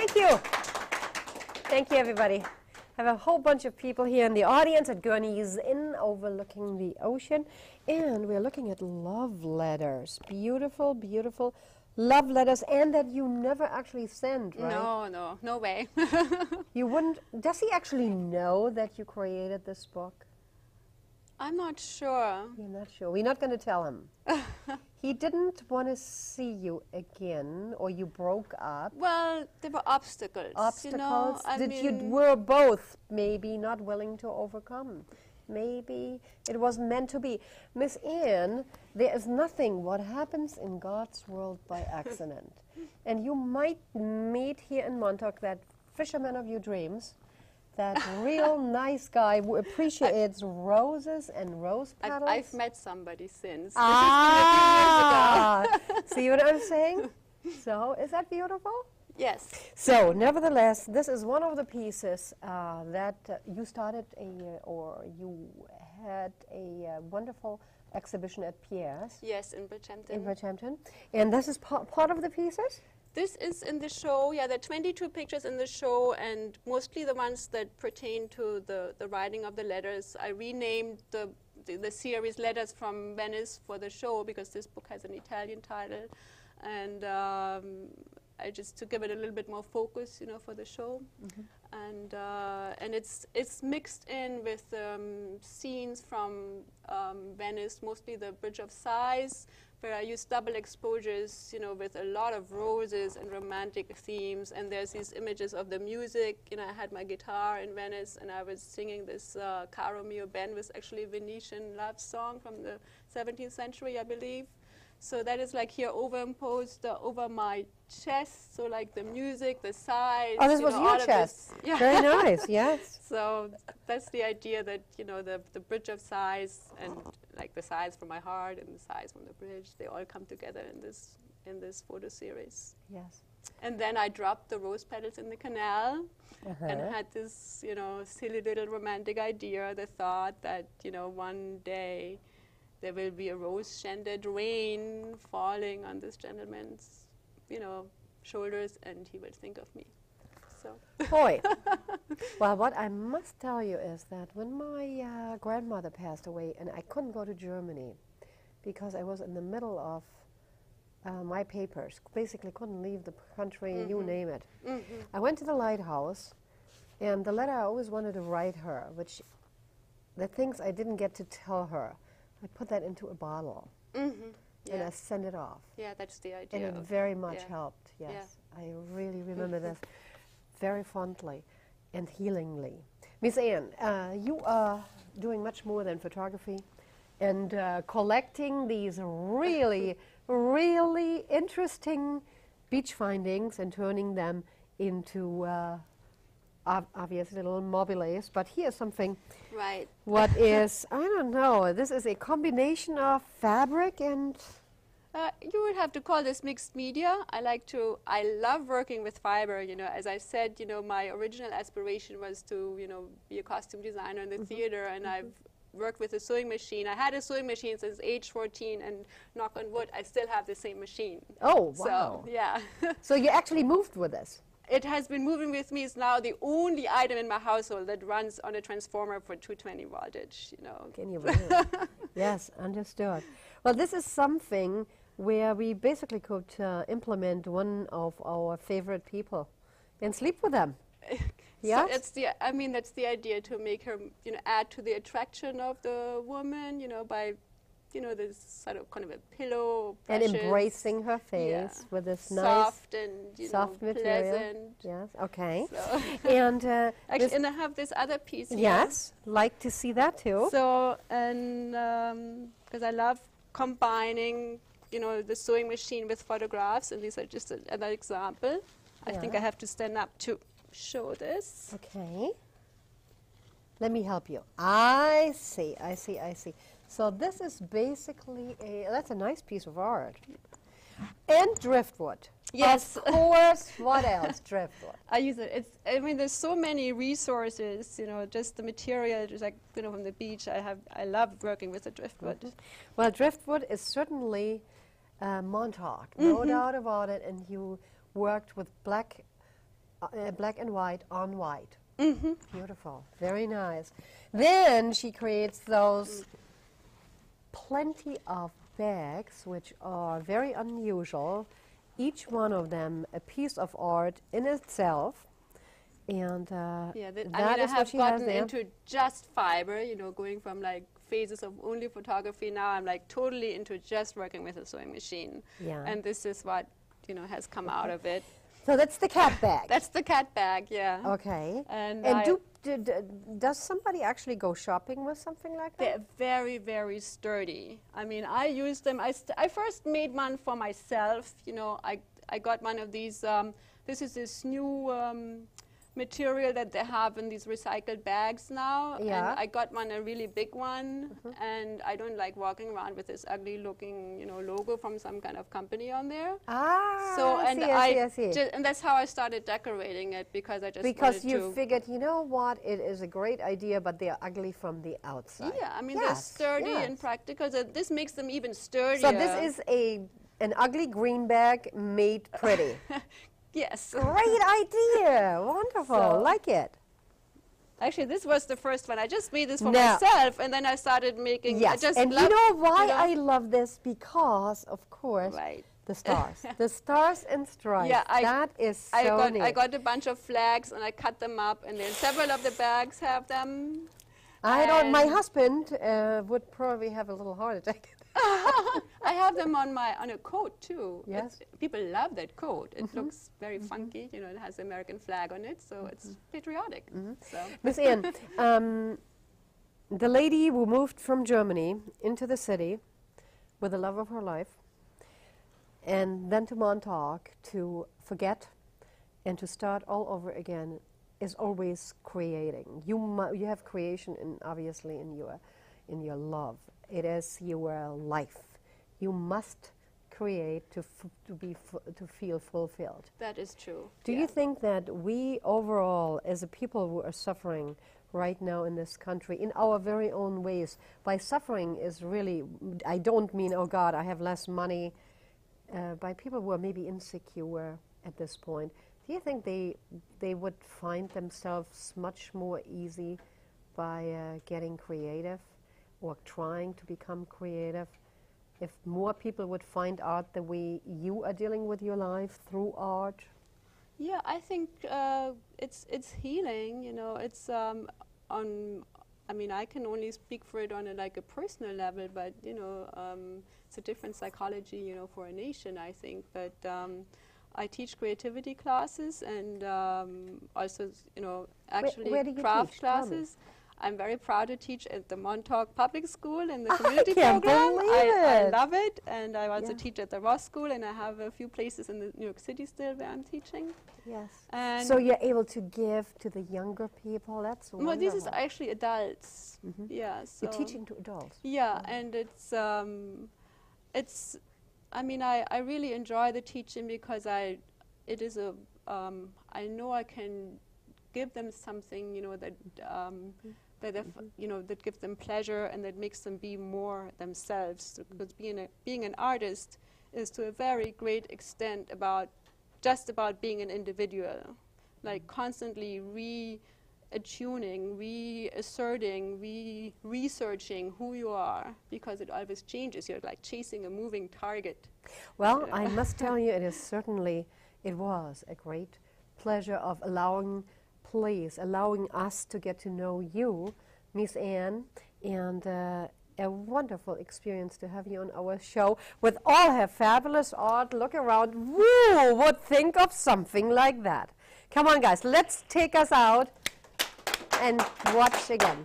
Thank you. Thank you, everybody. I have a whole bunch of people here in the audience at Gurney's Inn overlooking the ocean. And we're looking at love letters. Beautiful, beautiful love letters. And that you never actually sent, right? No way. You wouldn't. Does he actually know that you created this book? I'm not sure. You're not sure. We're not going to tell him. He didn't want to see you again, or you broke up. Well, there were obstacles. Obstacles you know? that you were both maybe not willing to overcome. Maybe it wasn't meant to be. Miss Anne, there is nothing what happens in God's world by accident. And you might meet here in Montauk that fisherman of your dreams, that real nice guy who appreciates roses and rose petals. I've met somebody since. Ah! This has been a few years ago. See what I'm saying? So, is that beautiful? Yes. So, nevertheless, this is one of the pieces that you started or you had a wonderful exhibition at Pierre's. Yes, in Bridgehampton. In Bridgehampton. And this is part of the pieces? This is in the show. Yeah, there are 22 pictures in the show, and mostly the ones that pertain to the writing of the letters. I renamed the series Letters from Venice for the show because this book has an Italian title. And I just to give it a little bit more focus, you know, for the show. And it's mixed in with scenes from Venice, mostly the Bridge of Sighs, where I use double exposures, you know, with a lot of roses and romantic themes. And there's these images of the music. You know, I had my guitar in Venice, and I was singing this Caro mio ben, was actually a Venetian love song from the 17th century, I believe. So that is like here overimposed over my chest. So like the music, the sighs. Oh, this was your chest. Yeah. Very nice, yes. So that's the idea that, you know, the bridge of sighs and like the sighs from my heart and the sighs from the bridge, they all come together in this photo series. Yes. And then I dropped the rose petals in the canal and had this, you know, silly little romantic idea, the thought that, you know, one day there will be a rose-scented rain falling on this gentleman's, you know, shoulders, and he will think of me. So. Boy. Well, what I must tell you is that when my grandmother passed away, and I couldn't go to Germany because I was in the middle of my papers, basically couldn't leave the country, you name it. I went to the lighthouse, and the letter I always wanted to write her, which the things I didn't get to tell her, I put that into a bottle, and I sent it off. Yeah, that's the idea. And it very much helped, yes. Yeah. I really remember this very fondly and healingly. Miss Anne, you are doing much more than photography and collecting these really, really interesting beach findings and turning them into obviously little mobiles, but here's something. Right. What is, I don't know, this is a combination of fabric and... you would have to call this mixed media. I love working with fiber, you know. As I said, you know, my original aspiration was to, you know, be a costume designer in the theater, and I've worked with a sewing machine. I had a sewing machine since age 14, and knock on wood, I still have the same machine. Oh, wow. So, yeah. So you actually moved with this? It has been moving with me. It's now the only item in my household that runs on a transformer for 220 voltage, you know. Can you believe it? Yes, understood. Well, this is something where we basically could implement one of our favorite people and sleep with them. Yeah, so that's the idea, to make her, you know, add to the attraction of the woman, you know, by, you know, this sort of kind of a pillow, precious, and embracing her face with this soft nice, and, you soft know, material. Pleasant. Yes, okay. So and actually, and I have this other piece here. Yes, like to see that too. So, and because I love combining, you know, the sewing machine with photographs, and these are just another example. I think I have to stand up to show this. Okay. Let me help you. I see. So this is basically that's a nice piece of art. And driftwood. Yes. Of course. What else? Driftwood. I use it. I mean, there's so many resources, you know, just the material, just like, you know, from the beach. I love working with the driftwood. Well, driftwood is certainly Montauk, no doubt about it. And you worked with black black and white on white. Mm-hmm. Beautiful, very nice. Then she creates those plenty of bags, which are very unusual. Each one of them a piece of art in itself. And Yeah, that I is what have she has gotten there. into just fiber, going from like phases of only photography. Now I'm like totally into just working with a sewing machine. Yeah. And this is what, has come out of it. So that's the cat bag. That's the cat bag, yeah. Okay. And does somebody actually go shopping with something like that? they're very, very sturdy. I mean, I use them. I first made one for myself. I got one of these. This is this new material that they have in these recycled bags now. Yeah. And I got one, a really big one. And I don't like walking around with this ugly looking, logo from some kind of company on there. Ah, So I and see. and that's how I started decorating it, because I just Because wanted you to. figured, you know what, it is a great idea, but they're ugly from the outside. Yeah, I mean, Yes, they're sturdy and yes. practical. So this makes them even sturdier. So this is an ugly green bag made pretty. Yes. Great idea. Wonderful. So- Like it. Actually, this was the first one. I just made this for Now- myself, and then I started making. I Yes. just And you love, know why you know- I love this? Because, of course, Right. the stars. The stars and stripes. Yeah, that is so neat. I got a bunch of flags, and I cut them up, and then several of the bags have them. I don't. My and- husband would probably have a little heart attack. I have them on a coat too. Yes. People love that coat. It looks very funky. It has the American flag on it, so it's patriotic. So. Miss Ann, the lady who moved from Germany into the city with the love of her life, and then to Montauk to forget and to start all over again, is always creating. You have creation, obviously in your love. It is your life. You must create to feel fulfilled. That is true. Do you think that we overall, as a people who are suffering right now in this country, in our very own ways, by suffering is really, I don't mean, oh God, I have less money, by people who are maybe insecure at this point, do you think they would find themselves much more easy by getting creative or trying to become creative? If more people would find art the way you are dealing with your life through art? Yeah, I think it's healing. It's I mean, I can only speak for it on a personal level, but it's a different psychology, for a nation, I think. But I teach creativity classes and also, actually where do you craft teach? Tell me. classes. I'm very proud to teach at the Montauk Public School in the community can't program. believe I it. love it, and I also Yeah. teach at the Ross School, and I have a few places in New York City still where I'm teaching. Yes. And So you're able to give to the younger people. That's wonderful. well, this is actually adults. Yeah, so You're teaching to adults. yeah, and it's I mean, I really enjoy the teaching because I know I can give them something, that that gives them pleasure and that makes them be more themselves. Because being an artist is to a very great extent about being an individual, like constantly attuning, reasserting, researching who you are, because it always changes. You're like chasing a moving target. Well, I must tell you, it was a great pleasure of allowing us to get to know you, Miss Ann, and a wonderful experience to have you on our show with all her fabulous art. Look around. Woo! Would think of something like that. Come on, guys, let's take us out and watch again.